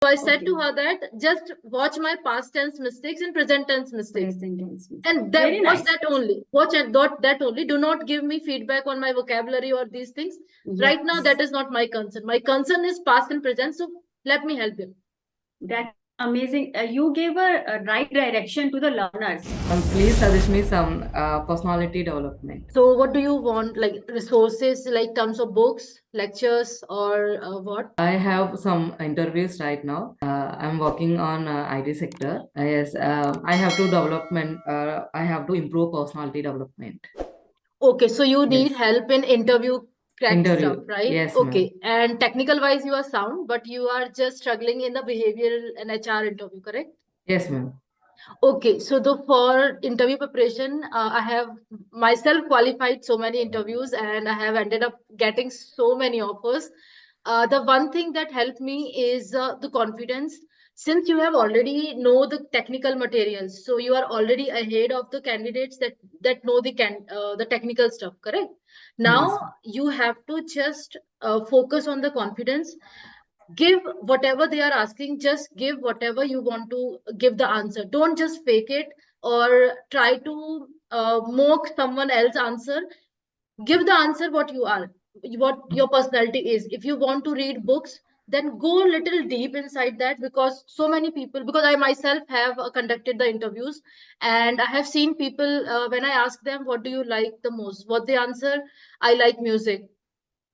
So I said to her that just watch my past tense mistakes and present tense mistakes. And that Very watch nice. that only. Watch that only. Do not give me feedback on my vocabulary or these things. Right now, that is not my concern. My concern is past and present. So let me help you. That amazing. You gave a right direction to the learners. Please suggest me some personality development. So what do you want? Like resources, like terms of books, lectures, or what? I have some interviews right now. I'm working on IT sector. Yes, I have to development. I have to improve personality development. Okay, so you need Yes. help in interview crack stuff, Interview. right? Yes, ma'am. Okay, and technical wise, you are sound, but you are just struggling in the behavioral and HR interview, correct? Yes, ma'am. Okay, so the for interview preparation, I have myself qualified so many interviews and I have ended up getting so many offers. The one thing that helped me is the confidence. Since you have already know the technical materials, so you are already ahead of the candidates that know the technical stuff, correct? Now Yes. you have to just focus on the confidence. Give whatever they are asking, just give whatever you want to give the answer. Don't just fake it or try to mock someone else's answer. Give the answer what you are, what your personality is. If you want to read books, then go a little deep inside that, because so many people, because I myself have conducted the interviews and I have seen people, when I ask them what do you like the most, what they answer, I like music,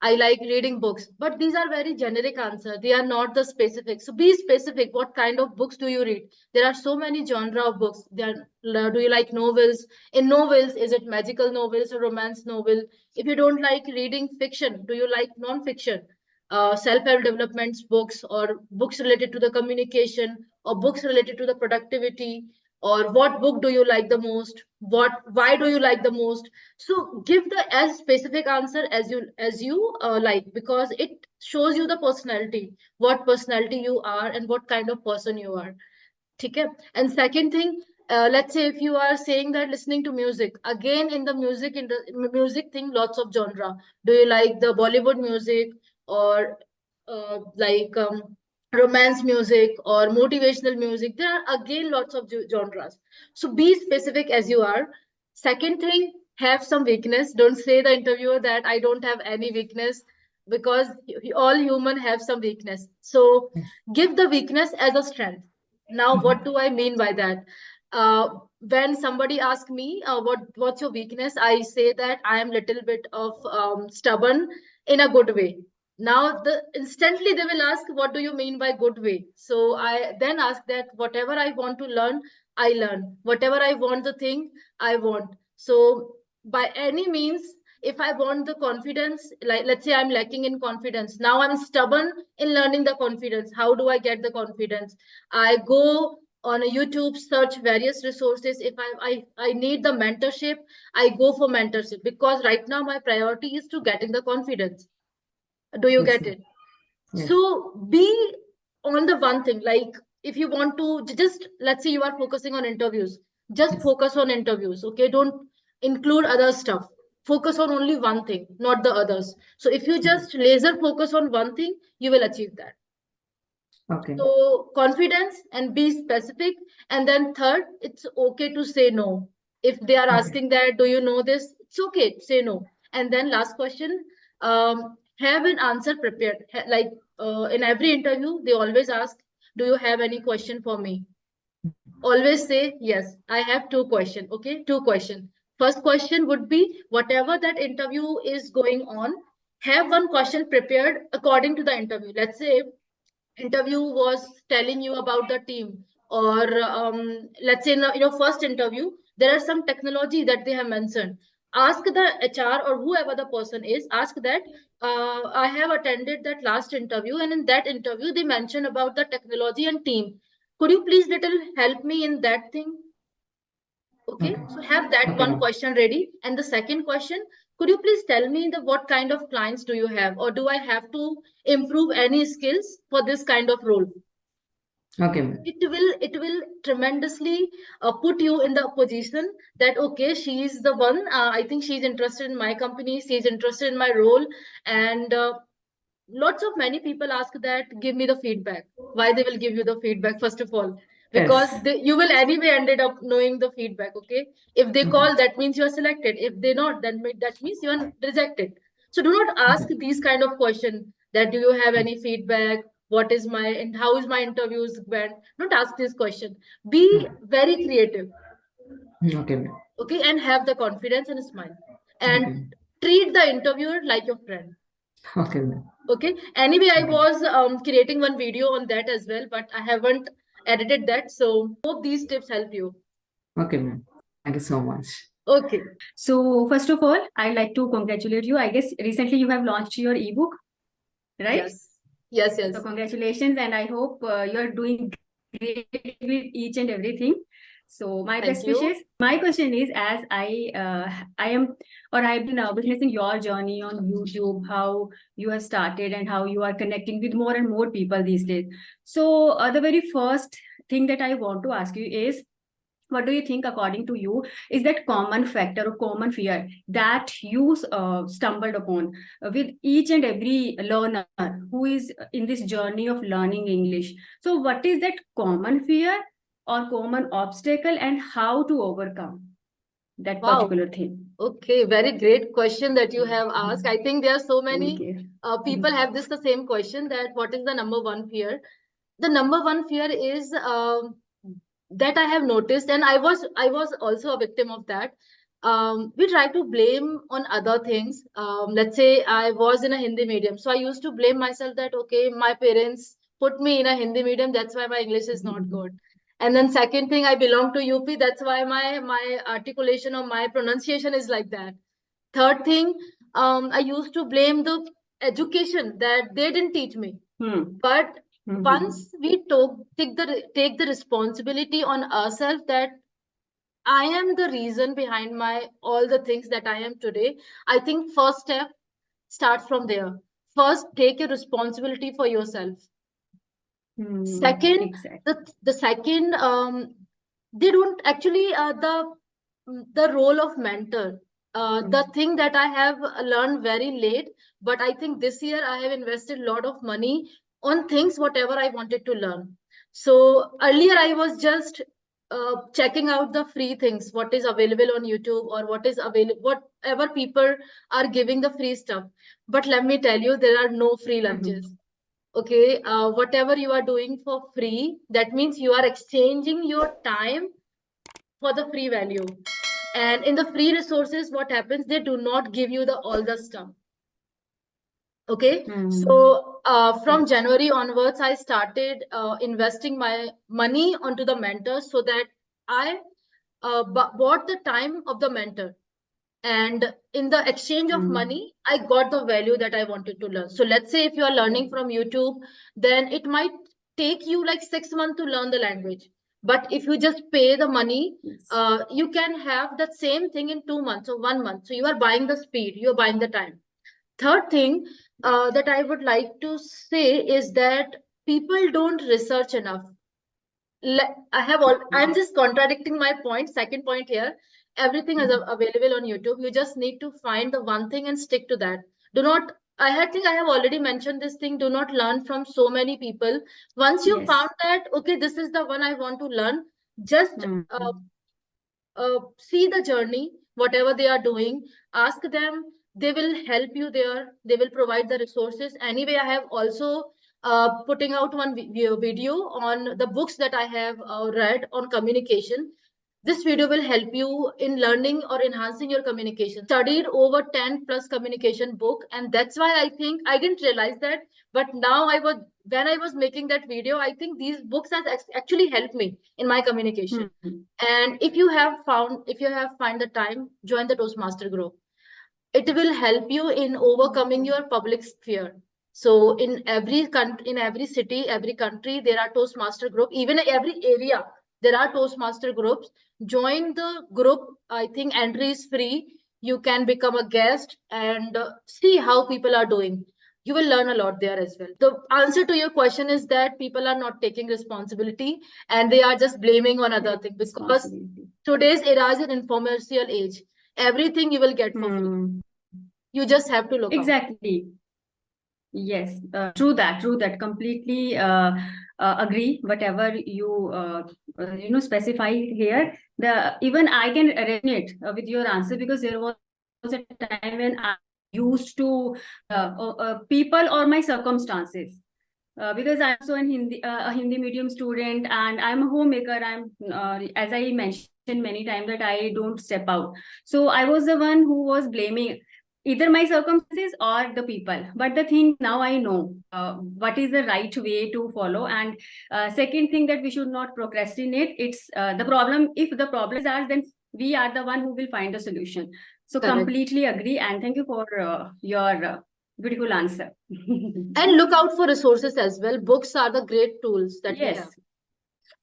I like reading books. But these are very generic answers. They are not the specific. So be specific. What kind of books do you read? There are so many genre of books. Do you like novels? In novels, is it magical novels or romance novel? If you don't like reading fiction, do you like non-fiction? Self-help development books, or books related to the communication, or books related to the productivity, or what book do you like the most? Why do you like the most? So give the as specific answer as you like, because it shows you the personality, what personality you are and what kind of person you are. Okay. And second thing, let's say if you are saying that listening to music, again in the music thing, lots of genre. Do you like the Bollywood music, or romance music, or motivational music? There are again lots of genres. So be specific as you are. Second thing, have some weakness. Don't say the interviewer that I don't have any weakness, because all human have some weakness. So give the weakness as a strength. Now, what do I mean by that? When somebody asks me, what's your weakness? I say that I am little bit of stubborn in a good way. Now, instantly they will ask, what do you mean by good way? So I then ask that whatever I want to learn, I learn. Whatever I want to think, I want. So by any means, if I want the confidence, like let's say I'm lacking in confidence, now I'm stubborn in learning the confidence. How do I get the confidence? I go on a YouTube, search various resources. If I need the mentorship, I go for mentorship, because right now my priority is to getting the confidence. Do you Yes, get it? yes. So be on the one thing. Like if you want to just, let's say you are focusing on interviews, just focus on interviews. Okay, don't include other stuff. Focus on only one thing, not the others. So if you just laser focus on one thing, you will achieve that. Okay. So confidence and be specific. And then third, it's okay to say no. If they are asking that, do you know this? It's okay, say no. And then last question, have an answer prepared. Like in every interview, they always ask, do you have any question for me? Always say, yes, I have two questions. Okay, two questions. First question would be, whatever that interview is going on, have one question prepared according to the interview. Let's say interview was telling you about the team, or let's say in your first interview there are some technology that they have mentioned. Ask the HR or whoever the person is, ask that I have attended that last interview, and in that interview they mentioned about the technology and team. Could you please little help me in that thing? Okay, so have that one question ready. And the second question, could you please tell me the what kind of clients do you have, or do I have to improve any skills for this kind of role? Okay, ma'am. It will tremendously put you in the position that okay, she is the one. I think she's interested in my company. She's interested in my role, and lots of many people ask that, give me the feedback. Why they will give you the feedback, first of all? Because Yes. you will anyway ended up knowing the feedback. Okay, if they call, that means you are selected. If they not, then that means you are rejected. So do not ask these kind of question, that do you have any feedback, what is my, and how is my interviews went. Don't ask this question. Be very creative. Okay, ma'am. Okay, and have the confidence and smile, Okay, and treat the interviewer like your friend. okay, ma'am. Okay, anyway, I Okay. was creating one video on that as well, but I haven't edited that, so hope these tips help you. Okay, ma'am. Thank you so much. Okay. So first of all, I'd like to congratulate you. I guess recently you have launched your ebook, right? Yes, yes. So congratulations, and I hope you're doing great with each and everything. So my Thank best you. wishes. My question is, as I am, or I've been witnessing your journey on YouTube, how you have started and how you are connecting with more and more people these days. So the very first thing that I want to ask you is, what do you think, according to you, is that common factor or common fear that you stumbled upon with each and every learner who is in this journey of learning English? So what is that common fear or common obstacle, and how to overcome that Wow. particular thing? Okay, very great question that you have asked. I think there are so many Okay. people have this the same question, that what is the number one fear? The number one fear is that I have noticed, and I was also a victim of that. We try to blame on other things. Let's say I was in a Hindi medium, so I used to blame myself that, okay, my parents put me in a Hindi medium, that's why my English is not good. And then second thing, I belong to UP, that's why my articulation or my pronunciation is like that. Third thing, I used to blame the education, that they didn't teach me. But once we take the responsibility on ourselves, that I am the reason behind my all the things that I am today, I think first step starts from there. First, take a responsibility for yourself. Second, Exactly. the second, they don't actually the role of mentor. The thing that I have learned very late, but I think this year I have invested a lot of money on things whatever I wanted to learn. So earlier I was just checking out the free things, what is available on YouTube, or what is available, whatever people are giving the free stuff. But let me tell you, there are no free lunches. Okay, whatever you are doing for free, that means you are exchanging your time for the free value. And in the free resources, what happens, they do not give you the all the stuff. Okay, so from Right. January onwards, I started investing my money onto the mentors, so that I bought the time of the mentor, and in the exchange of money, I got the value that I wanted to learn. So let's say if you are learning from YouTube, then it might take you like 6 months to learn the language. But if you just pay the money, Yes. you can have that same thing in 2 months or 1 month. So you are buying the speed, you are buying the time. Third thing that I would like to say is that people don't research enough. I'm just contradicting my point. Second point here, everything is available on YouTube. You just need to find the one thing and stick to that. Do not, think I have already mentioned this thing. Do not learn from so many people. Once you Yes. found that, okay, this is the one I want to learn, just see the journey, whatever they are doing, ask them, they will help you there, they will provide the resources. Anyway, I have also putting out one video on the books that I have read on communication. This video will help you in learning or enhancing your communication. Studied over 10 plus communication book, and that's why I think I didn't realize that, but now I was, when I was making that video, I think these books have actually helped me in my communication. And if you have find the time, join the Toastmaster group. It will help you in overcoming your public fear. So in every country, in every city, every country, there are Toastmaster group. Even in every area, there are Toastmaster groups. Join the group. I think entry is free. You can become a guest and see how people are doing. You will learn a lot there as well. The answer to your question is that people are not taking responsibility, and they are just blaming on other things, because today's era is an informational age. Everything you will get for free. You just have to look out. Exactly. Yes, true that, completely agree whatever you specify here. Even I can resonate with your answer, because there was a time when I used to people or my circumstances. Because I'm also a Hindi medium student, and I'm a homemaker. As I mentioned many times, that I don't step out. So I was the one who was blaming either my circumstances or the people. But the thing, now I know what is the right way to follow. And second thing, that we should not procrastinate. It's the problem. If the problem is ours, then we are the one who will find a solution. So Correct. completely agree, and thank you for your beautiful answer. And look out for resources as well. Books are the great tools that we have, Yes,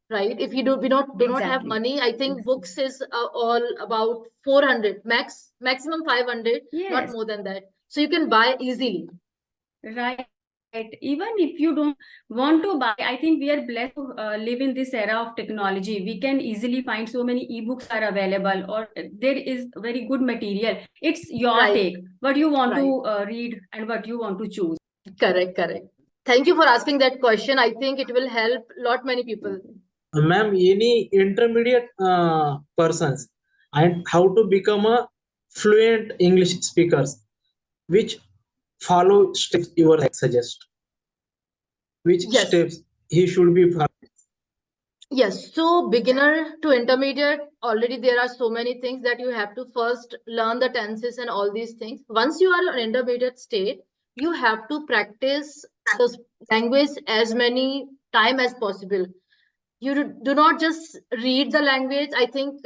right? If you do not have exactly. money, I think books is all about 400 maximum 500, not Yes, more than that. So you can buy easily. right. Even if you don't want to buy, I think we are blessed to live in this era of technology. We can easily find so many ebooks are available, or there is very good material. It's your Right. take, what you want Right. to read and what you want to choose. Correct. Thank you for asking that question. I think it will help lot many people. Ma'am, any intermediate persons and how to become a fluent English speakers, which follow steps you are suggest, which Yes. steps he should be following. Yes, so beginner to intermediate, already there are so many things that you have to first learn the tenses and all these things. Once you are in intermediate state, you have to practice the language as many time as possible. You do not just read the language. I think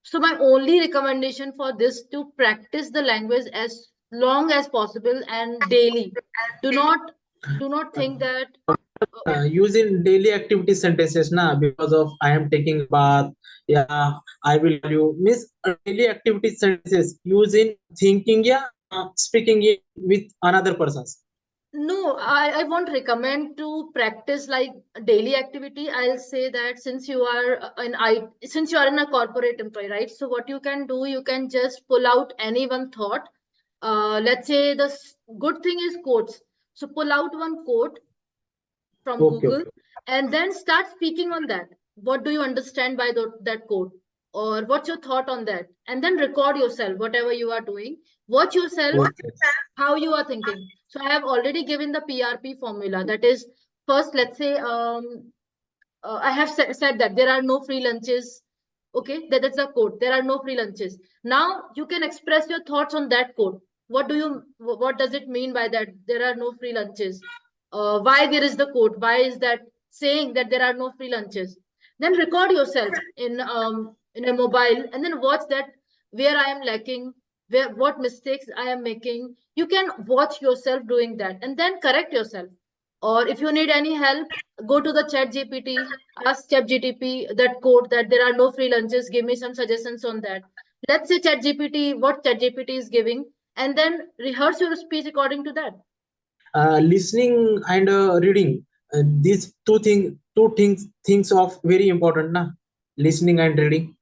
so. My only recommendation for this, to practice the language as long as possible and daily. Do not think that Using daily activity sentences na, because of I am taking a bath, yeah, I will you miss daily activity sentences using thinking, yeah, speaking it with another persons. No, I won't recommend to practice like daily activity. I'll say that since you are since you are in a corporate employee, right? So what you can do, you can just pull out any one thought. Let's say the good thing is quotes. So pull out one quote from Okay, Google okay. and then start speaking on that. What do you understand by that quote? Or what's your thought on that? And then record yourself, whatever you are doing. Watch yourself Okay. how you are thinking. So I have already given the PRP formula. That is, first, let's say, I have said that there are no free lunches. Okay, that's a quote. There are no free lunches. Now you can express your thoughts on that quote. What does it mean by that? There are no free lunches. Why there is the quote? Why is that saying that there are no free lunches? Then record yourself in a mobile and then watch that where I am lacking, where what mistakes I am making. You can watch yourself doing that and then correct yourself. Or if you need any help, go to the chat GPT, ask chat gtp that code that there are no free lunches, give me some suggestions on that. Let's say chat gpt what chat gpt is giving, and then rehearse your speech according to that. Listening and reading, these two things of very important na, listening and reading.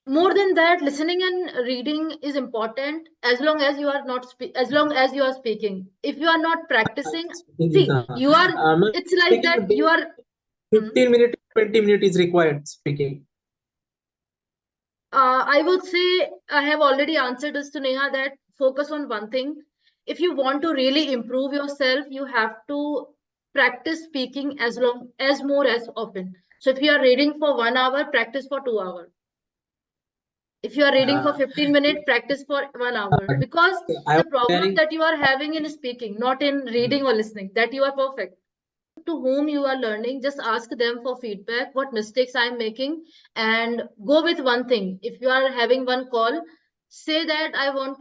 More than that, listening and reading is important as long as you are not as long as you are speaking. If you are not practicing, Speaking is see, you are, ma'am, it's like speaking that a you day, are. Hmm. 15 minutes 20 minutes is required speaking. I would say I have already answered this to Neha, that focus on one thing. If you want to really improve yourself, you have to practice speaking as long as more as often. So if you are reading for 1 hour, practice for 2 hours. If you are reading for uh, 15 minutes, practice for 1 hour. Because I the was problem sharing. that you are having in speaking, not in reading or listening, that you are perfect. To whom you are learning, just ask them for feedback, what mistakes I am making, and go with one thing. If you are having one call, say that I want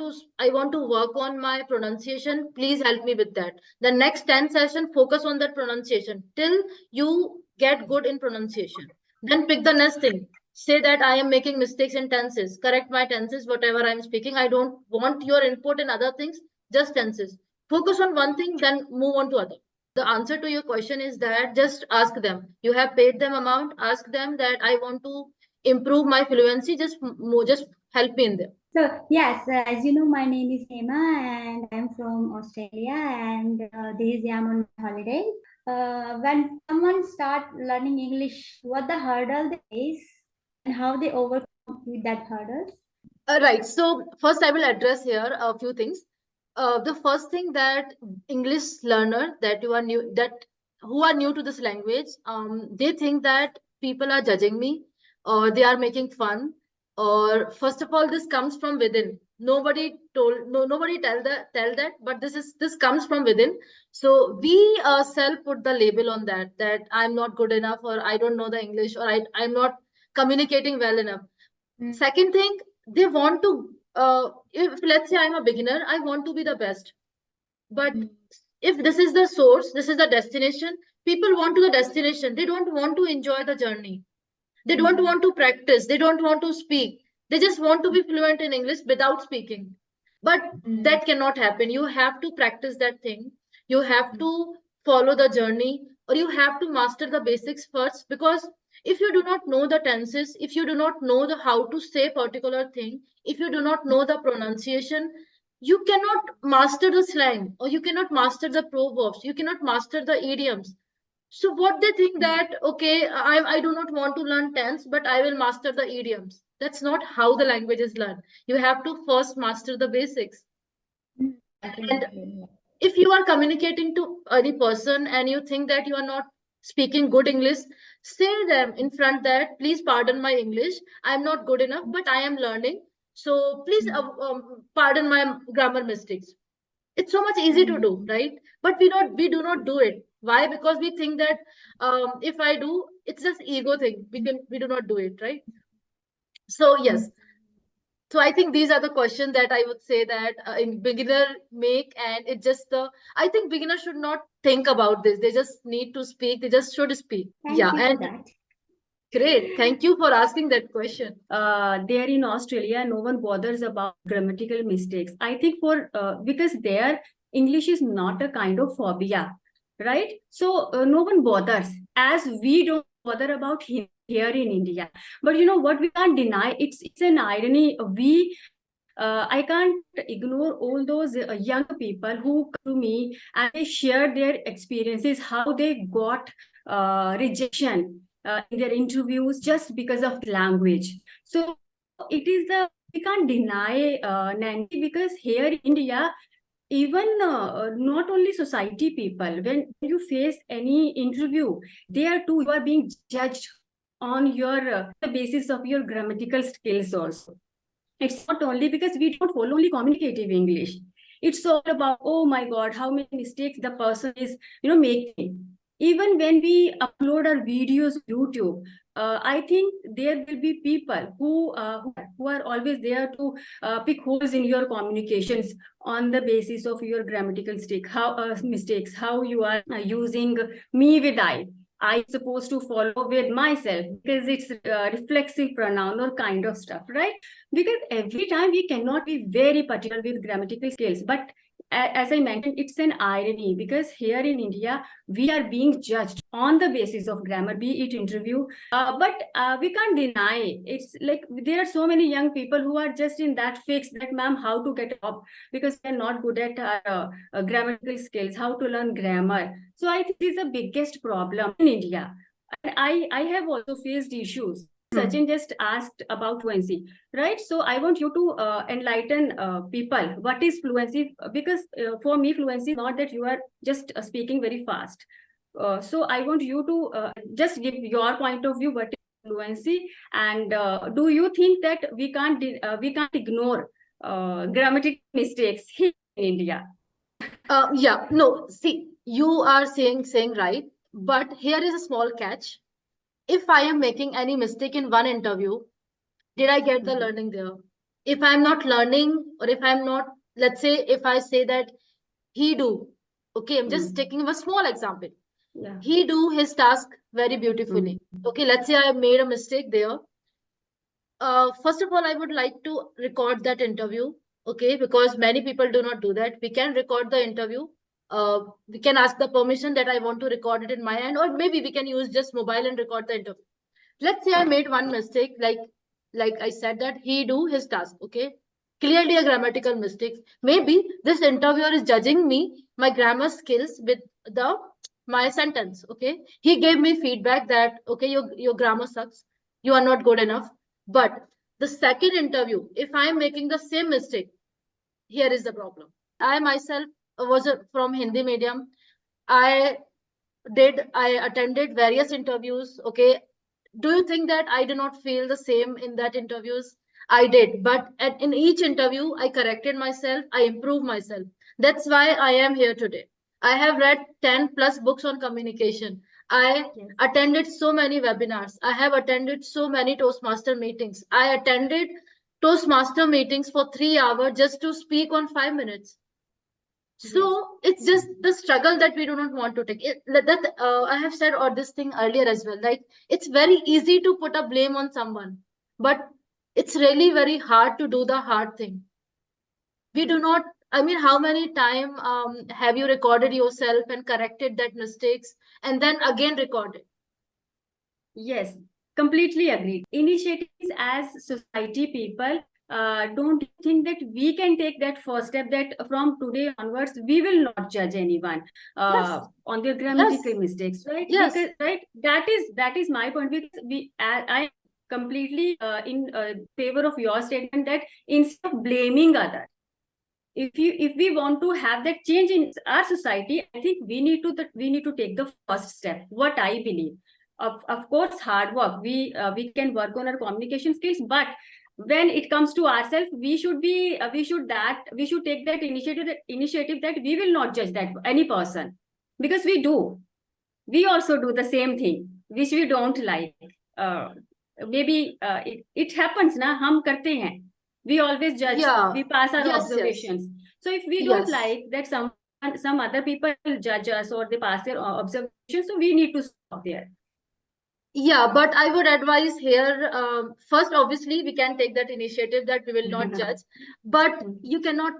to work on my pronunciation, please help me with that. The next 10 session, focus on that pronunciation till you get good in pronunciation. Then pick the next thing. Say that I am making mistakes in tenses, correct my tenses, whatever I'm speaking. I don't want your input in other things, just tenses. Focus on one thing, then move on to other. The answer to your question is that just ask them. You have paid them amount, ask them that I want to improve my fluency, just help me in there. So yes, as you know, my name is Hema and I'm from Australia, and this is I'm on holiday. When someone start learning English, what the hurdle they face and how they overcome with that hurdles? Right. So first, I will address here a few things. The first thing that English learner that you are new that who are new to this language, they think that people are judging me or they are making fun. Or first of all, this comes from within. Nobody tell that, but this comes from within. So we self put the label on that I'm not good enough, or I don't know the English, or I'm not communicating well enough. Second thing, they want to, if let's say I'm a beginner, I want to be the best. But if this is the source, this is the destination, people want to the destination. They don't want to enjoy the journey. They don't want to practice. They don't want to speak. They just want to be fluent in English without speaking. But that cannot happen. You have to practice that thing. You have to follow the journey, or you have to master the basics first. Because if you do not know the tenses, if you do not know the how to say particular thing, if you do not know the pronunciation, you cannot master the slang, or you cannot master the proverbs. You cannot master the idioms. So what they think that, okay, I do not want to learn tense, but I will master the idioms. That's not how the language is learned. You have to first master the basics. And if you are communicating to any person and you think that you are not speaking good English, say them in front that, please pardon my English. I'm not good enough, but I am learning. So please pardon my grammar mistakes. It's so much easy to do, right? But we do not do it. Why? Because we think that if I do, it's just ego thing. We do not do it, right? So yes. So I think these are the questions that I would say that in beginner make, and it just the I think beginners should not think about this. They just need to speak. They just should speak. Thank Yeah, you and for that. great. Thank you for asking that question. There in Australia, no one bothers about grammatical mistakes. I think because there English is not a kind of phobia, right? So no one bothers, as we don't bother about here in India. But you know what? We can't deny it's an irony. I can't ignore all those young people who come to me and they share their experiences, how they got rejection in their interviews just because of language. So it is we can't deny Naincy, because here in India, even not only society people, when you face any interview, there too you are being judged on your the basis of your grammatical skills also. It's not only because we don't follow only communicative English. It's all about, oh my God, how many mistakes the person is, making. Even when we upload our videos on YouTube, I think there will be people who are always there to pick holes in your communications on the basis of your grammatical mistakes, how you are using me with I supposed to follow with myself because it's reflexive pronoun or kind of stuff, right? Because every time we cannot be very particular with grammatical skills. But as I mentioned, it's an irony because here in India, we are being judged on the basis of grammar, be it interview. But we can't deny it's like there are so many young people who are just in that fix that, ma'am, how to get a job because they're not good at grammatical skills, how to learn grammar. So I think this is the biggest problem in India. And I have also faced issues. Sachin just asked about fluency, right? So I want you to enlighten people. What is fluency? Because for me, fluency is not that you are just speaking very fast. So I want you to just give your point of view. What is fluency? And do you think that we can't ignore grammatical mistakes here in India? Yeah, no, see, you are saying right, but here is a small catch. If I am making any mistake in one interview, did I get the learning there? If I'm not learning, or if I'm not, let's say, if I say that he do, okay, I'm just taking a small example. Yeah. He do his task very beautifully. Okay, let's say I made a mistake there. First of all, I would like to record that interview, okay, because many people do not do that. We can record the interview. We can ask the permission that I want to record it in my hand, or maybe we can use just mobile and record the interview. Let's say I made one mistake, like I said that he do his task, okay. Clearly a grammatical mistake. Maybe this interviewer is judging me, my grammar skills with my sentence. Okay. He gave me feedback that, okay, your grammar sucks. You are not good enough. But the second interview, if I am making the same mistake, here is the problem. I myself was from Hindi medium. I attended various interviews. Okay. Do you think that I do not feel the same in that interviews? I did, but in each interview, I corrected myself, I improved myself. That's why I am here today. I have read 10 plus books on communication. I attended so many webinars. I have attended so many Toastmaster meetings. I attended Toastmaster meetings for 3 hours just to speak on 5 minutes. So it's just the struggle that we do not want to take. I have said or this thing earlier as well. Like it's very easy to put a blame on someone, but it's really very hard to do the hard thing. We do not. I mean, how many time have you recorded yourself and corrected that mistakes and then again recorded? Yes, completely agreed. Initiatives as society people, don't you think that we can take that first step that from today onwards we will not judge anyone on their grammatical mistakes, right? Yes. Because, right, that is my point. Because I completely in favor of your statement that instead of blaming others, if we want to have that change in our society, I think we need to take the first step. What I believe, of course, hard work. We can work on our communication skills, but when it comes to ourselves, we should take that initiative that we will not judge that any person, because we also do the same thing which we don't like. Maybe it happens na, hum karte hain. We always judge. We pass our observations. So if we don't like that some other people judge us or they pass their observations, so we need to stop there. Yeah, but I would advise here, first, obviously, we can take that initiative that we will not judge, but you cannot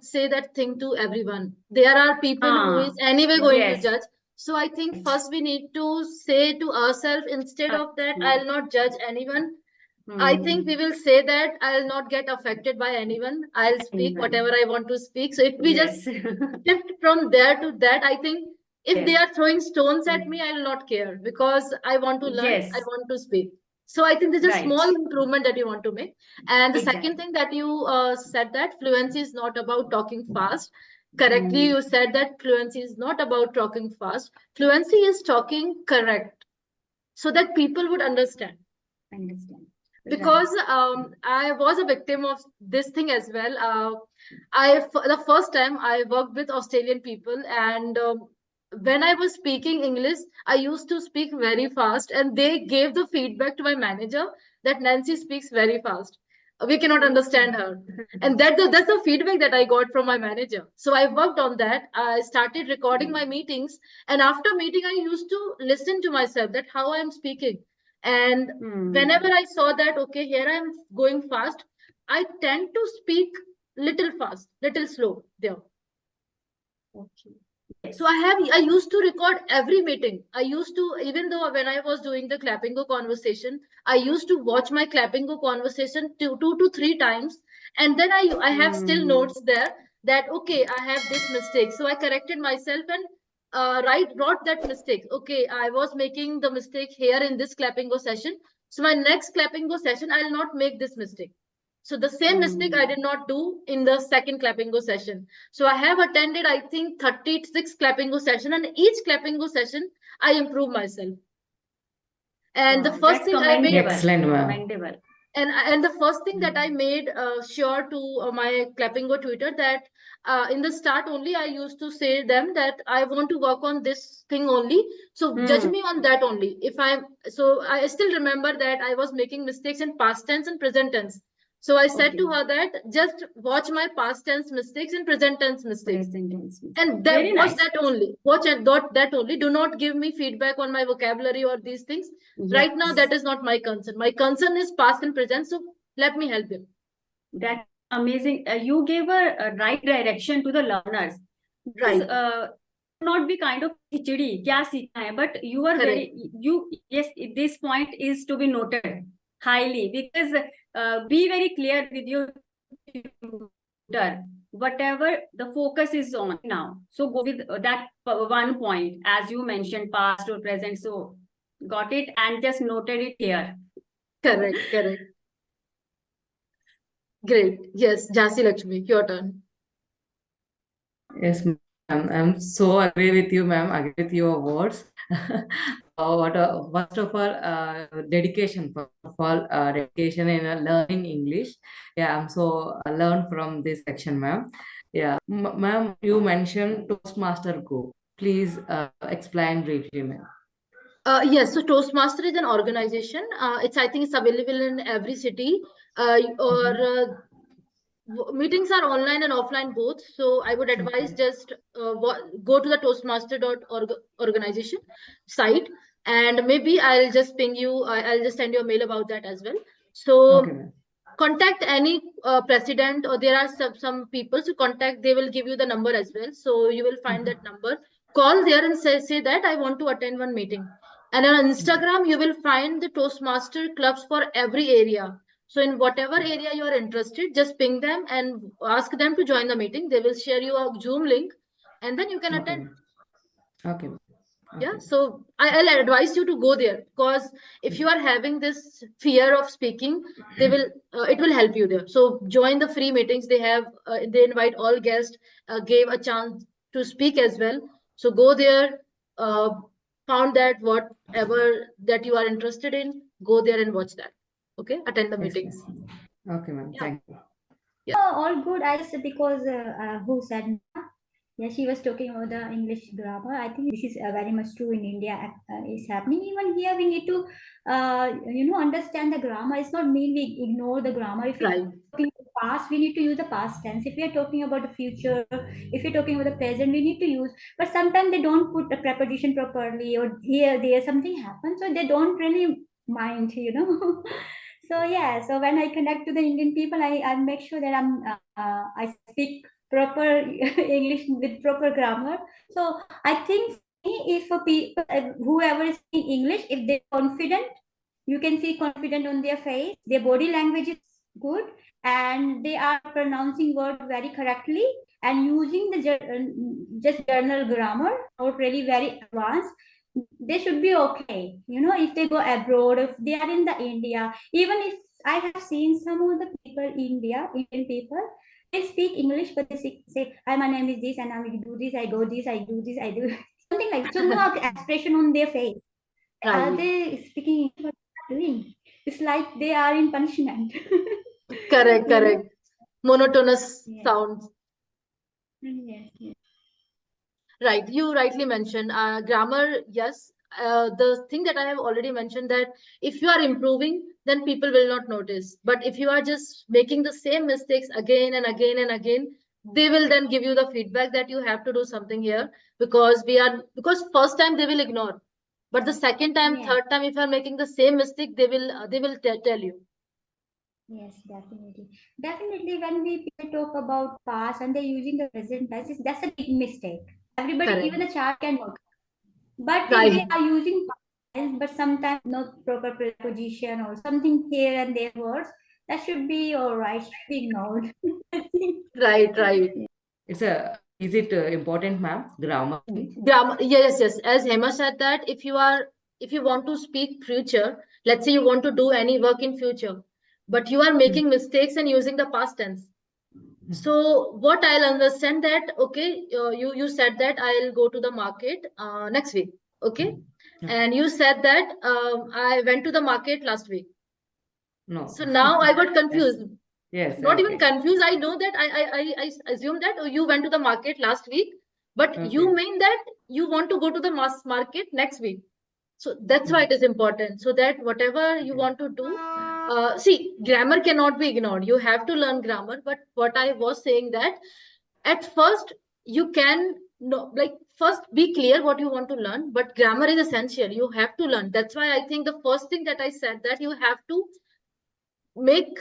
say that thing to everyone. There are people who is anyway going to judge. So I think first we need to say to ourselves, instead of that, I'll not judge anyone. I think we will say that I'll not get affected by anyone. I'll speak whatever I want to speak. So if we just shift from there to that, I think if they are throwing stones at me, I will not care because I want to learn, I want to speak. So I think this is a small improvement that you want to make. And the second thing that you said, that fluency is not about talking fast. Correctly, you said that fluency is not about talking fast. Fluency is talking correct so that people would understand. Because I was a victim of this thing as well. The first time I worked with Australian people, and when I was speaking English, I used to speak very fast, and they gave the feedback to my manager that Naincy speaks very fast. We cannot understand her, and that's the feedback that I got from my manager. So I worked on that. I started recording my meetings, and after meeting, I used to listen to myself that how I am speaking. And whenever I saw that, okay, here I am going fast, I tend to speak little fast, little slow there. So I used to record every meeting. I used to, even though when I was doing the Clappingo conversation, I used to watch my Clappingo conversation two to three times. And then I have still notes there that, okay, I have this mistake. So I corrected myself and wrote that mistake. Okay, I was making the mistake here in this Clappingo session. So my next Clappingo session, I'll not make this mistake. So the same mistake I did not do in the second Clappingo session. So I have attended, I think, 36 Clappingo session, and each Clappingo session, I improve myself. And the first thing I made, excellent, and the first thing that I made sure to my Clappingo Twitter, that in the start only I used to say them that I want to work on this thing only. So judge me on that only. So I still remember that I was making mistakes in past tense and present tense. So I said to her that just watch my past tense mistakes and present tense mistakes. And then watch that only. Watch that only. Do not give me feedback on my vocabulary or these things. Right now, that is not my concern. My concern is past and present. So let me help him. That's amazing. You gave a right direction to the learners. Because, not be kind of khichdi, kya seekhna hai, but you are yes, this point is to be noted highly, because be very clear with your whatever the focus is on now. So go with that one point, as you mentioned, past or present. So got it and just noted it here. Correct, correct. Great. Yes, Jhansi Lakshmi, your turn. Yes, ma'am. I'm so agree with you, ma'am. Agree with your words. First of all, dedication. First of all, dedication in learning English. Yeah, I'm so learned from this section, ma'am. Yeah, ma'am, you mentioned Toastmaster Go. Please explain briefly, ma'am. Yes, so Toastmaster is an organization. I think it's available in every city. Or meetings are online and offline both. So I would advise just go to the toastmaster.org organization site, and maybe I'll just ping you. I'll just send you a mail about that as well. So Okay, ma'am. contact any president, or there are some people to contact. They will give you the number as well. So you will find that number. Call there and say that I want to attend one meeting. And on Instagram, you will find the Toastmaster clubs for every area. So in whatever area you are interested, just ping them and ask them to join the meeting. They will share you a Zoom link, and then you can Okay, attend. ma'am. Okay, ma'am. Yeah, Okay. so I'll advise you to go there, because if you are having this fear of speaking, it will help you there. So join the free meetings they have. They invite all guests, gave a chance to speak as well. So go there, uh, found that whatever that you are interested in, go there and watch that. Okay, attend the Yes, meetings. ma'am. Okay, ma'am. Thank you. All good. I just because who said yeah, she was talking about the English grammar. I think this is very much true in India. Is happening even here. We need to understand the grammar. It's not mean we ignore the grammar. If Right. we're talking about the past, we need to use the past tense. If we are talking about the future, if we're talking about the present, we need to use. But sometimes they don't put the preposition properly, or here there something happens, so they don't really mind. So yeah, so when I connect to the Indian people, I make sure that I speak proper English with proper grammar. So I think if a people whoever is speaking English, if they're confident, you can see confident on their face. Their body language is good, and they are pronouncing word very correctly and using the just general grammar, not really very advanced. They should be okay. If they go abroad, if they are in the India, even if I have seen some of the people Indian people, they speak English, but they say, "Hi, my name is this, and I will do this. I go this. I do this. I do something like so." No expression on their face. Are Right. they speaking English? What they are doing? It's like they are in punishment. Correct, You know? correct. Monotonous Yes. sounds. Yes. Yes. Right, you rightly mentioned grammar. Yes, the thing that I have already mentioned, that if you are improving, then people will not notice. But if you are just making the same mistakes again and again and again, they will then give you the feedback that you have to do something here, because first time they will ignore, but the second time, Yeah. third time, if you are making the same mistake, they will tell you. Yes, definitely. Definitely, when we people talk about past and they're using the present tense, that's a big mistake. Everybody, Correct. even the child can know. But if Right. they are using past tense, but sometimes no proper preposition or something here and there words, that should be all right, should be ignored. I think. Right, right. Is it important, ma'am? Grammar? Grammar, yes. As Hema said, that if you want to speak future, let's say you want to do any work in future, but you are making mistakes and using the past tense. So what I'll understand that, okay, you said that I'll go to the market next week, okay, and you said that I went to the market last week. No. So now I got Yes. confused. Yes. Not even Okay. confused. I know that I assume that you went to the market last week, but you Okay. mean that you want to go to the mass market next week. So that's why it is important. So that whatever you want to do, see, grammar cannot be ignored. You have to learn grammar. But what I was saying that at first you can know, like first be clear what you want to learn. But grammar is essential. You have to learn. That's why I think the first thing that I said, that you have to make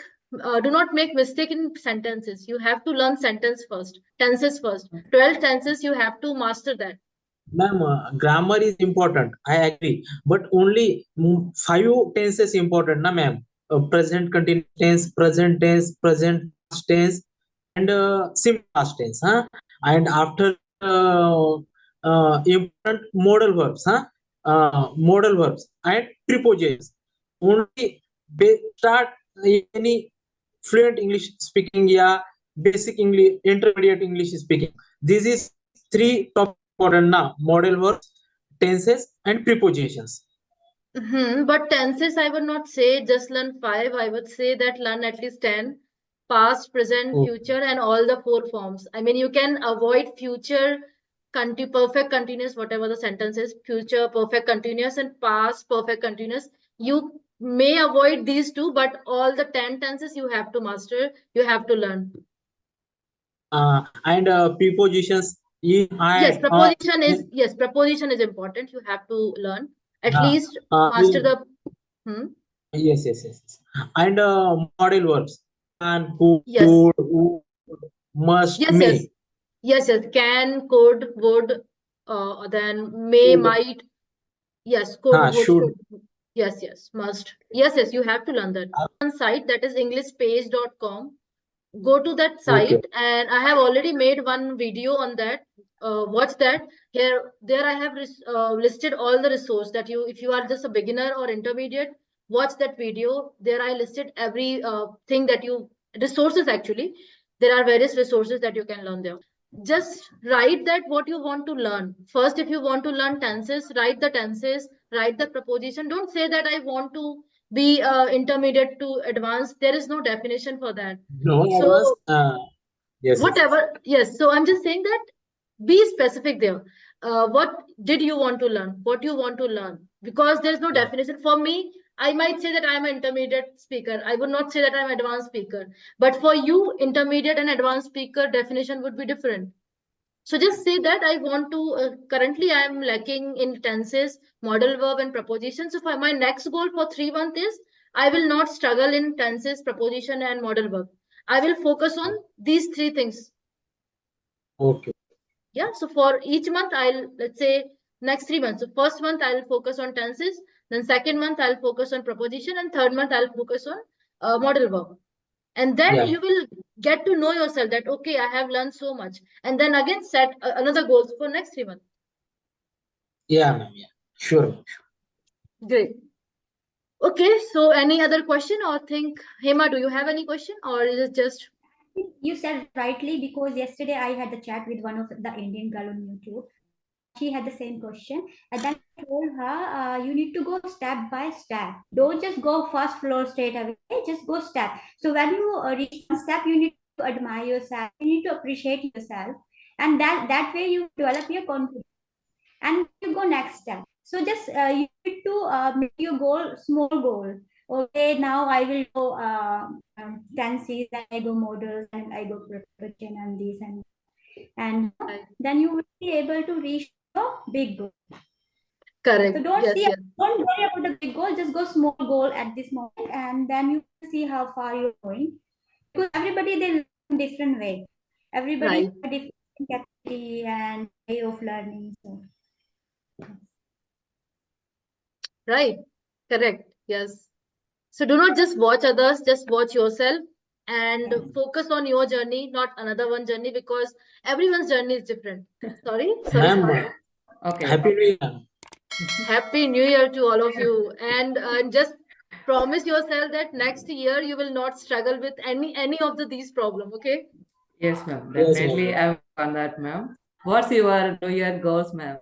do not make mistake in sentences. You have to learn sentence first, tenses first. 12 tenses you have to master that. Ma'am, grammar is important. I agree, but only five tenses important, na ma'am. Present continuous tense, present tense, present past tense. and simple past tense, huh? And after important modal verbs, huh? Modal verbs and prepositions. Only start any fluent English speaking, yeah, basic English, intermediate English speaking. This is three top important now: modal verbs, tenses, and prepositions. But tenses, I would not say just learn 5. I would say that learn at least 10. Past, present, Oh, future, and all the 4 forms. I mean, you can avoid future, perfect continuous, whatever the sentence is, future, perfect continuous, and past, perfect continuous. You may avoid these two, but all the 10 tenses you have to master, you have to learn. and prepositions in Yes, and preposition is important. You have to learn. At uh, least master the. Hmm? yes, yes, yes, yes. And model verbs can, could, Yes. would, must, Yes, yes. may. Yes, yes. Can, could, would, then may, Should, might. Yes, could, would, should. should. Yes, yes, must. Yes, yes, you have to learn that. One site that is englishpage.com. Go to that Okay. site, and I have already made one video on that. Watch that. Here, there I have listed all the resource that you, if you are just a beginner or intermediate, watch that video. There I listed every thing that you, resources actually. There are various resources that you can learn there. Just write that what you want to learn. First, if you want to learn tenses, write the tenses, write the preposition. Don't say that I want to be intermediate to advanced. There is no definition for that. No advance. So Yes, yes, yes. whatever, yes. So I'm just saying that be specific there. What did you want to learn? What you want to learn? Because there's no Yeah. definition. For me, I might say that I'm an intermediate speaker. I would not say that I'm an advanced speaker. But for you, intermediate and advanced speaker definition would be different. So just say that I want to, currently I am lacking in tenses, modal verb and preposition. So for my next goal for 3 months is I will not struggle in tenses, preposition and modal verb. I will focus on these 3 things. Okay. Yeah. So for each month, let's say next 3 months. So first month I'll focus on tenses. Then second month I'll focus on preposition, and third month I'll focus on modal verb. And then Yeah. you will get to know yourself that, okay, I have learned so much. And then again set another goals for next 3 months. Yeah, ma'am. Yeah. Sure. Great. Okay, so any other question or think, Hema, do you have any question or is it just? You said rightly, because yesterday I had a chat with one of the Indian girl on YouTube. She had the same question, and then I told her, you need to go step by step. Don't just go first floor straight away. Just go step. So when you reach one step, you need to admire yourself. You need to appreciate yourself, and that way you develop your confidence. And you go next step. So just you need to make your goal small goal. Okay, now I will go tenses, and I go models, and I go preparation and this and then you will be able to reach your big goal. Correct. So don't Yes, see, yes. don't worry about the big goal. Just go small goal at this moment, and then you will see how far you're going. Because everybody, they learn in different way. Everybody Right. has a different capacity and way of learning. So. Right. Correct. Yes. So do not just watch others, just watch yourself and focus on your journey, not another one journey, because everyone's journey is different. Sorry. Ma'am, Okay. Happy New Year. Happy New Year to all of you. And just promise yourself that next year you will not struggle with any of these problems. Okay. Yes, ma'am. Yes, Definitely, ma'am. I'm on that, ma'am. What's your New Year goals, ma'am?